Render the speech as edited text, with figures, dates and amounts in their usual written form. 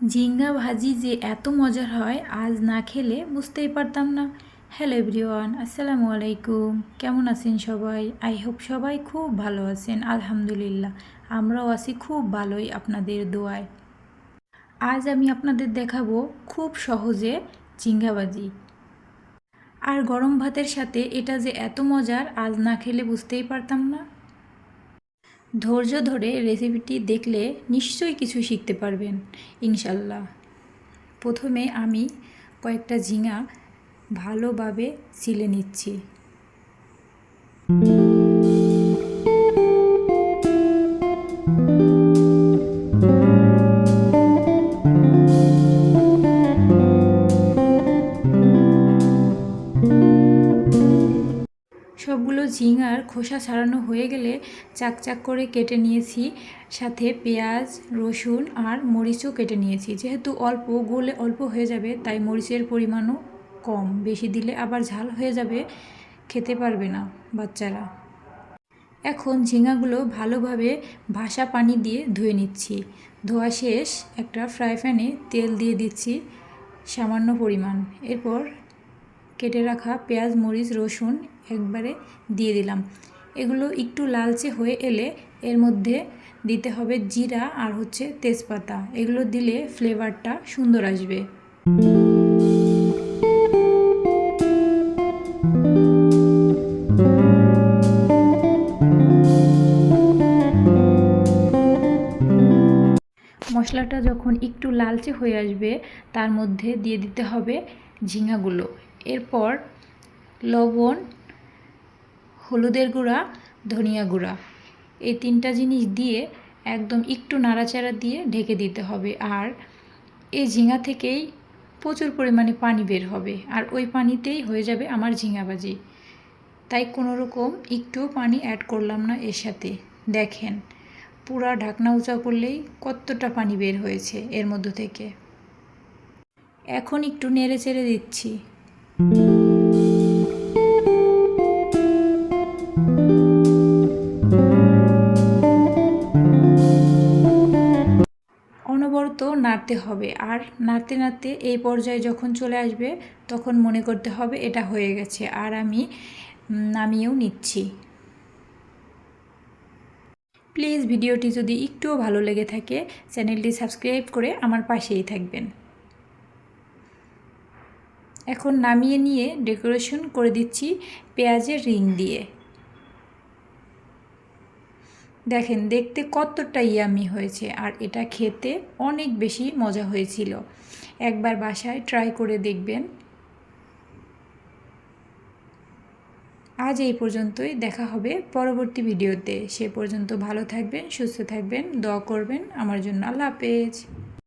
ঝিঙ্গা ভাজি যে এত মজার হয় আজ না খেলে বুঝতেই পারতাম না। হ্যালো এভরিওয়ান, আসসালামু আলাইকুম। কেমন আছেন সবাই? আই হোপ সবাই খুব ভালো আছেন। আলহামদুলিল্লাহ, আমরাও আছি খুব ভালোই আপনাদের দোয়ায়। আজ আমি আপনাদের দেখাবো খুব সহজে ঝিঙ্গা ভাজি। আর গরম ভাতের সাথে এটা যে এত মজার আজ না খেলে বুঝতেই পারতাম না। ধৈর্য ধরে রেসিপিটি দেখলে নিশ্চয়ই কিছু শিখতে পারবেন ইনশাল্লাহ। প্রথমে আমি কয়েকটা ঝিঙা ভালোভাবে ছিলে নিচ্ছি। সবগুলো ঝিঙার খোসা ছাড়ানো হয়ে গেলে চাকচাক করে কেটে নিয়েছি। সাথে পেঁয়াজ, রসুন আর মরিচও কেটে নিয়েছি। যেহেতু অল্প গলে অল্প হয়ে যাবে, তাই মরিচের পরিমাণও কম। বেশি দিলে আবার ঝাল হয়ে যাবে, খেতে পারবে না বাচ্চারা। এখন ঝিঙাগুলো ভালোভাবে ভাসা পানি দিয়ে ধুয়ে নিচ্ছি। ধোয়া শেষ, একটা ফ্রাই প্যানে তেল দিয়ে দিচ্ছি সামান্য পরিমাণ। এরপর কেটে রাখা পেঁয়াজ, মরিচ, রসুন একবারে দিয়ে দিলাম। এগুলো একটু লালচে হয়ে এলে এর মধ্যে দিতে হবে জিরা আর তেজপাতা। এগুলো দিলে ফ্লেভারটা সুন্দর আসবে। মশলাটা যখন একটু লালচে হয়ে আসবে, তার মধ্যে দিয়ে দিতে হবে ঝিঙাগুলো। এরপর লবণ, হলুদের গুঁড়া, ধনিয়া গুঁড়া, এই তিনটা জিনিস দিয়ে একদম একটু নাড়াচাড়া দিয়ে ঢেকে দিতে হবে। আর এই ঝিঙা থেকেই প্রচুর পরিমাণে পানি বের হবে, আর ওই পানিতেই হয়ে যাবে আমার ঝিঙা ভাজি। তাই কোনো রকম একটু পানি অ্যাড করলাম না এর সাথে। দেখেন, পুরা ঢাকনা উঁচা করলেই কতটা পানি বের হয়েছে এর মধ্য থেকে। এখন একটু নেড়ে চেড়ে দিচ্ছি। অনবরত নাড়তে হবে, আর নাড়তে নাড়তে এই পর্যায়ে যখন চলে আসবে তখন মনে করতে হবে এটা হয়ে গেছে। আর আমি নামিয়েও নিচ্ছি। প্লিজ ভিডিওটি যদি একটুও ভালো লেগে থাকে, চ্যানেলটি সাবস্ক্রাইব করে আমার পাশেই থাকবেন। এখন নামিয়ে নিয়ে ডেকোরেশন করে দিচ্ছি পেঁয়াজের রিং দিয়ে। দেখেন, দেখতে কতটা ইয়ামি হয়েছে, আর এটা খেতে অনেক বেশি মজা হয়েছিল। একবার বাসায় ট্রাই করে দেখবেন। আজ এই পর্যন্তই, দেখা হবে পরবর্তী ভিডিওতে। সে পর্যন্ত ভালো থাকবেন, সুস্থ থাকবেন, দোয়া করবেন আমার জন্য। আল্লাহ হাফেজ।